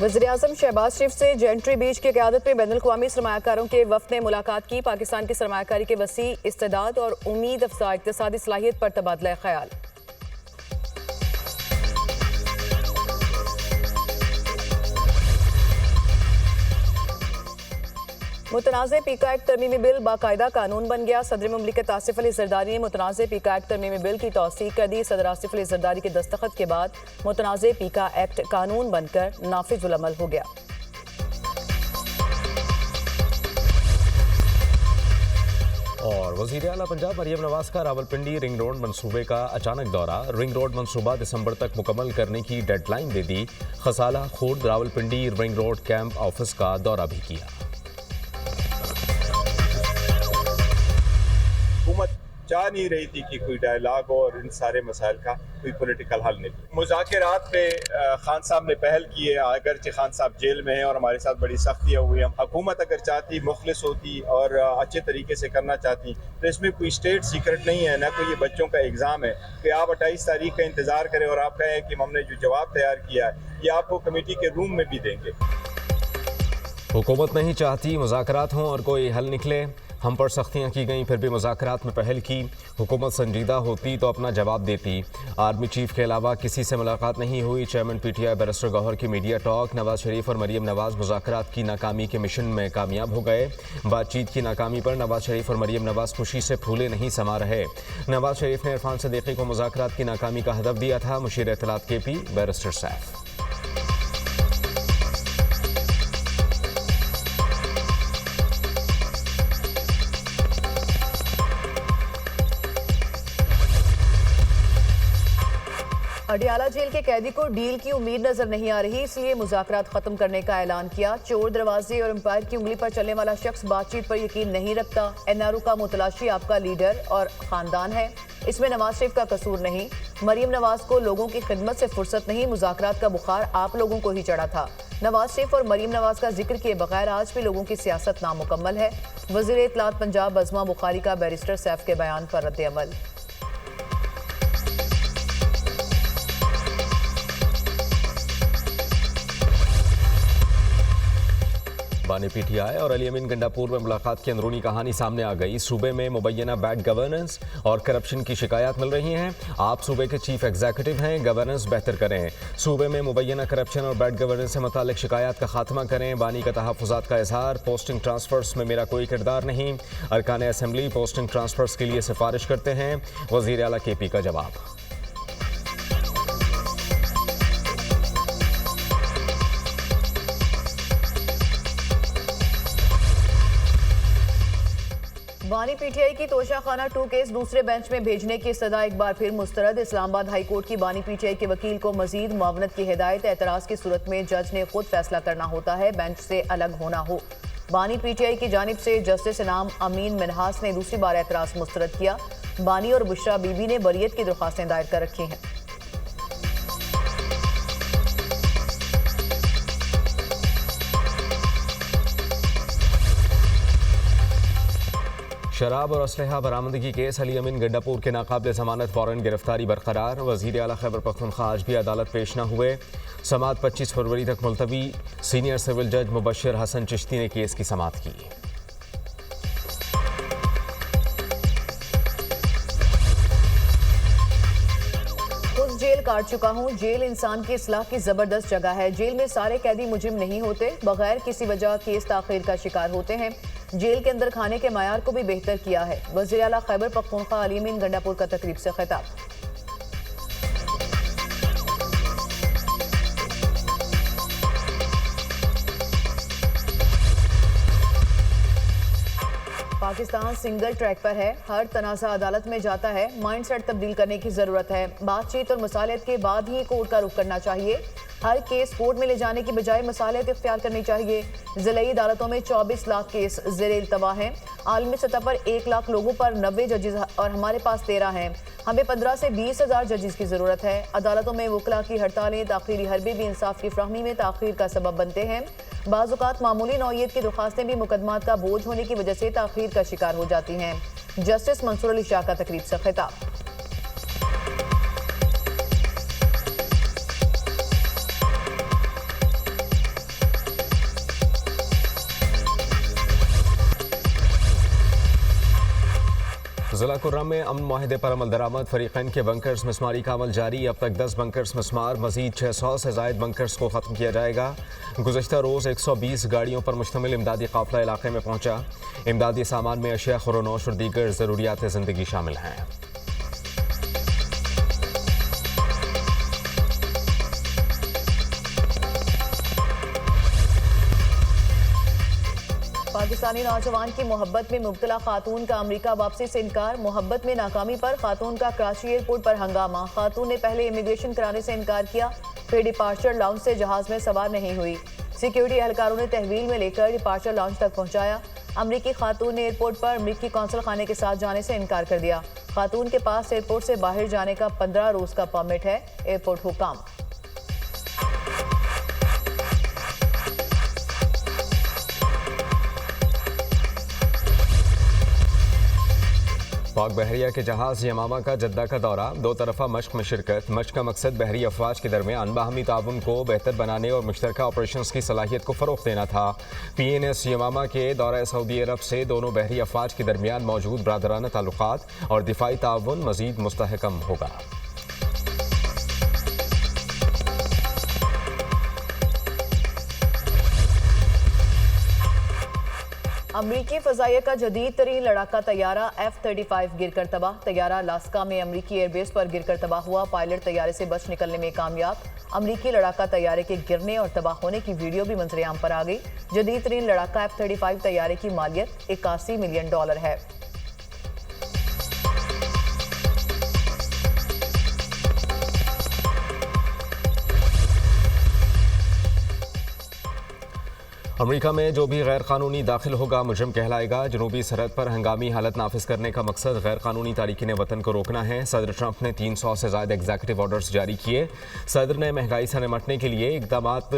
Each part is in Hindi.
वज़ीर-ए-आज़म शहबाज शरीफ से जेंट्री बीच की क़यादत में बैनुल-अक़वामी सरमायाकारों के वफ़द ने मुलाकात की। पाकिस्तान की सरमायाकारी के वसी इस्तेदाद और उम्मीद अफज़ा इक़्तिसादी सलाहियत पर तबादला ख्याल। मुतनाज़े पीका एक्ट तरमीमी बिल बाकायदा कानून बन गया। सदर मुमलिकत आसिफ अली ज़रदारी ने मुतनाज़े पीका एक्ट तरमीमी बिल की तौसीक कर दी। सदर आसिफ अली ज़रदारी के दस्तखत के बाद मुतनाज़े पीका एक्ट कानून बनकर नाफिज़ुल अमल हो गया। और वज़ीर आला पंजाब मरियम नवाज का रावलपिंडी रिंग रोड मंसूबे का अचानक दौरा। रिंग रोड मंसूबा दिसंबर तक मुकम्मल करने की डेडलाइन दे दी। Khasala Khurd Rawalpindi ring road camp office का दौरा भी किया। हुकूमत चाह नहीं रही थी कि कोई डायलॉग हो और इन सारे मसाइल का कोई पॉलिटिकल हल निकले। मुज़ाकरात पे खान साहब ने पहल की है, अगरचे खान साहब जेल में हैं और हमारे साथ बड़ी सख्तियाँ हुई हैं। हुकूमत अगर चाहती, मुखलिस होती और अच्छे तरीके से करना चाहती तो इसमें कोई स्टेट सीक्रेट नहीं है, ना कोई ये बच्चों का एग्ज़ाम है कि आप 28 तारीख का इंतज़ार करें और आप कहें कि हमने जो जवाब तैयार किया है ये आपको कमेटी के रूम में भी देंगे। हुकूमत नहीं चाहती मुज़ाकरात हों और कोई हल निकले। हम पर सख्तियाँ की गई फिर भी मुज़ाकरात में पहल की। हुकूमत संजीदा होती तो अपना जवाब देती। आर्मी चीफ के अलावा किसी से मुलाकात नहीं हुई। चेयरमैन PTI बैरिस्टर गौहर की मीडिया टॉक। नवाज शरीफ और मरीम नवाज मुज़ाकरात की नाकामी के मिशन में कामयाब हो गए। बातचीत की नाकामी पर नवाज शरीफ और मरीम नवाज खुशी से फूले नहीं समा रहे। नवाज शरीफ ने इरफान सदीकी को मुज़ाकरात की नाकामी का हदफ दिया था। मुशीर इत्तलात KP barrister Saif. Adiala jail के कैदी को डील की उम्मीद नजर नहीं आ रही, इसलिए मुज़ाकरात खत्म करने का ऐलान किया। चोर दरवाजे और एम्पायर की उंगली पर चलने वाला शख्स बातचीत पर यकीन नहीं रखता। NRO का मुतलाशी आपका लीडर और खानदान है, इसमें नवाज शरीफ का कसूर नहीं। मरीम नवाज को लोगों की खिदमत से फुर्सत नहीं, मुज़ाकरात का बुखार आप लोगों को ही चढ़ा था। नवाज शरीफ और मरीम नवाज का जिक्र किए बगैर आज भी लोगों की सियासत नामुकम्मल है। वज़ीर इत्तलात पंजाब अज़मा बुखारी का बैरिस्टर सैफ के बयान पर रद्द अमल। बानी PTI और अली अमीन गंडापुर में मुलाकात की अंदरूनी कहानी सामने आ गई। सूबे में मुबैना बैड गवर्नेंस और करप्शन की शिकायत मिल रही हैं। आप सूबे के चीफ एग्जीक्यूटिव हैं, गवर्नेंस बेहतर करें। सूबे में मुबैना करप्शन और बैड गवर्नेंस से मुतालिक शिकायत का खात्मा करें। बानी का तहफ़्फ़ुज़ात का इजहार। पोस्टिंग ट्रांसफर्स में मेरा कोई किरदार नहीं। अरकान असम्बली पोस्टिंग ट्रांसफर्स के लिए सिफारिश करते हैं। वज़ीर आला KP का जवाब। बानी PTI की तोशाखाना 2 केस दूसरे बेंच में भेजने की सदा एक बार फिर मुस्तरद। इस्लामाबाद हाई कोर्ट की बानी PTI के वकील को मजीद मुआवनत की हिदायत। एतराज़ की सूरत में जज ने खुद फैसला करना होता है, बेंच से अलग होना हो। बानी PTI की जानिब से जस्टिस इनाम अमीन मिनहास ने दूसरी बार एतराज़ मुस्तरद किया। बानी और बुशरा बीबी ने बरियत की दरख्वास्तें दायर कर रखी हैं। शराब और असलहा बरामदगी केस। अली अमीन गंडापुर के नाकाबिल ज़मानत वारंट गिरफ्तारी बरकरार। वज़ीर आला खैबर पख्तूनख्वा आज भी अदालत पेश न हुए। समाअत 25 फरवरी तक मुलतवी। सीनियर सिविल जज मुबश्शिर हसन चिश्ती ने केस की समाअत की। खुद जेल काट चुका हूँ। जेल इंसान की इस्लाह की जबरदस्त जगह है। जेल में सारे कैदी मुजरिम नहीं होते, बगैर किसी वजह केस ताखीर का शिकार होते हैं। जेल के अंदर खाने के मायार को भी बेहतर किया है। वज़ीर आला खैबर पख्तूनख्वा अली अमीन गंडापुर का तकरीब से खिताब। पाकिस्तान सिंगल ट्रैक पर है, हर तनाज़ा अदालत में जाता है। माइंडसेट तब्दील करने की जरूरत है। बातचीत और मसालियत के बाद ही कोर्ट का रुख करना चाहिए। हर केस कोर्ट में ले जाने की बजाय मसालियत इख्तियार करनी चाहिए। ज़िलाई अदालतों में 24 लाख केस ज़ेरे इल्तवा हैं। आलमी सतह पर 1 लाख लोगों पर 90 जजेस और हमारे पास 13 हैं। हमें 15 से 20 हज़ार जजेस की ज़रूरत है। अदालतों में वकला की हड़तालें, ताख़ीरी हरबे भी इंसाफ की फ्राहमी में ताख़ीर का सबब बनते हैं। बाज़ औक़ात मामूली नौइयत की दरख्वास्तें भी मुकदमात का बोझ होने की वजह से ताख़ीर का शिकार हो जाती हैं। जस्टिस मंसूर अली शाह का तकरीब से खिताब। जिला कुर्रम में अमन माहिदे पर अमल दरामद, फरीकैन के बंकर्स मिसमारी का अमल जारी। अब तक 10 बंकर्स मिसमार, मजीद 600 से ज़ायद बंकर्स को ख़त्म किया जाएगा। गुज़श्ता रोज़ 120 गाड़ियों पर मुश्तमिल इमदादी काफ़िला इलाके में पहुँचा। इमदादी सामान में अशिया, खुरोनोश और दीगर ज़रूरियात ज़िंदगी शामिल हैं। पाकिस्तानी नौजवान की मोहब्बत में मुब्तला खातून का अमेरिका वापसी से इनकार। मोहब्बत में नाकामी पर खातून का कराची एयरपोर्ट पर हंगामा। खातून ने पहले इमिग्रेशन कराने से इनकार किया, फिर डिपार्चर लाउंज से जहाज में सवार नहीं हुई। सिक्योरिटी एहलकारों ने तहवील में लेकर डिपार्चर लाउंज तक पहुंचाया। अमरीकी खातून ने एयरपोर्ट पर अमरीकी कौंसल खाने के साथ जाने से इनकार कर दिया। खातून के पास एयरपोर्ट से बाहर जाने का 15 रोज का परमिट है। एयरपोर्ट हुकाम पाक बहरिया के जहाज़ यमामा का जद्दा का दौरा, 2 तरफ़ा मश्क में शिरकत। मश्क का मकसद बहरी अफवाज के दरमियान बाहमी ताउन को बेहतर बनाने और मुश्तरका ऑपरेशंस की सलाहियत को फ़रोग़ देना था। PNS यमामा के दौरा सऊदी अरब से दोनों बहरी अफवाज के दरमियान मौजूद बरादराना ताल्लुकात और दिफाई ताउन मज़ीद मुस्तहकम होगा। अमरीकी फजाइया का जदीद तरीन लड़ाका तैयारा F-35 गिरकर तबाह। तैयारा अलास्का में अमरीकी एयरबेस पर गिरकर तबाह हुआ। पायलट तैयारे से बच निकलने में कामयाब। अमरीकी लड़ाका तैयारे के गिरने और तबाह होने की वीडियो भी मंजरेआम पर आ गई। जदीद तरीन लड़ाका F-35 तैयारे की मालियत $81 मिलियन है। अमेरिका में जो भी गैर कानूनी दाखिल होगा मुजरिम कहलाएगा। जनूबी सरहद पर हंगामी हालत नाफिज करने का मकसद गैर कानूनी तारिकीन वतन को रोकना है। सदर ट्रंप ने 300 से ज़्यादा एग्जीक्यूटिव ऑर्डर्स जारी किए। सदर ने महंगाई से निपटने के लिए इकदामात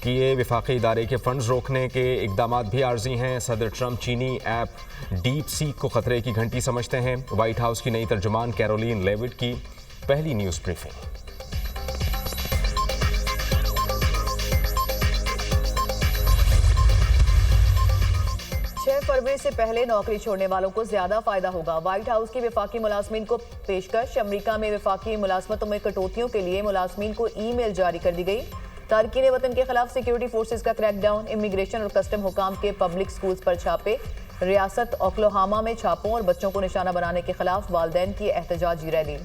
किए। विफाकी इदारे के फंड्स रोकने के इकदामात भी आर्जी हैं। सदर ट्रंप चीनी ऐप डीप सीक को खतरे की घंटी समझते हैं। वाइट हाउस की नई तर्जुमान कैरोलिन लेविट की पहली न्यूज़ ब्रीफिंग। 6 फरवरी से पहले नौकरी छोड़ने वालों को ज्यादा फायदा होगा। व्हाइट हाउस की वफाकी मुलाजमीन को पेशकश। अमेरिका में वफाकी मुलाजमतों में कटौतियों के लिए मुलाजमीन को ईमेल जारी कर दी गई। तारकीन वतन के खिलाफ सिक्योरिटी फोर्सेज का क्रैकडाउन। इमिग्रेशन और कस्टम हुकाम के पब्लिक स्कूल्स पर छापे। रियासत ओक्लाहोमा में छापों और बच्चों को निशाना बनाने के खिलाफ वालिदैन की एहतजाजी रैली।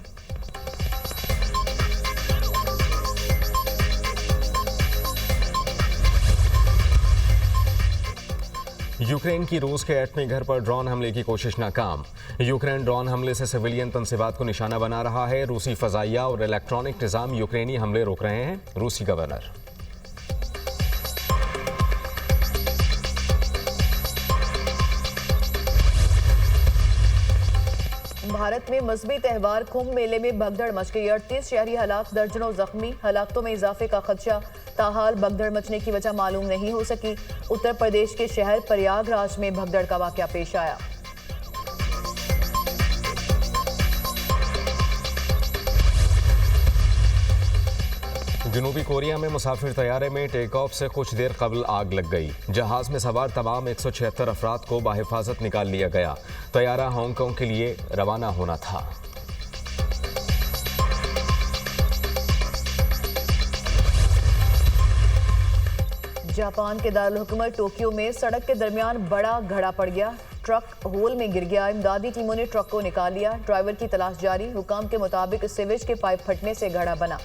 यूक्रेन की रूस के एटमी घर पर ड्रोन हमले की कोशिश नाकाम। यूक्रेन ड्रोन हमले से सिविलियन तंसीबात को निशाना बना रहा है। रूसी फजाइया और इलेक्ट्रॉनिक निज़ाम यूक्रेनी हमले रोक रहे हैं। रूसी गवर्नर। भारत में मजहबी त्यौहार कुंभ मेले में भगदड़ मच गई। 38 शहरी हलाक, दर्जनों जख्मी। हलाकतों में इजाफे का खदशा। ताहाल भगदड़ मचने की वजह मालूम नहीं हो सकी। उत्तर प्रदेश के शहर प्रयागराज में भगदड़ का वाकया पेश आया। जनूबी कोरिया में मुसाफिर तैयारे में टेक ऑफ से कुछ देर कबल आग लग गई। जहाज में सवार तमाम 176 अफराद को बाहिफाजत निकाल लिया गया। तैयारा हांगकांग के लिए रवाना होना था। जापान के दारुल हुकूमत टोक्यो में सड़क के दरमियान बड़ा घड़ा पड़ गया। ट्रक होल में गिर गया। इमदादी टीमों ने ट्रक को निकाल लिया। ड्राइवर की तलाश जारी। हुकाम के मुताबिक सीवेज के पाइप फटने से घड़ा बना।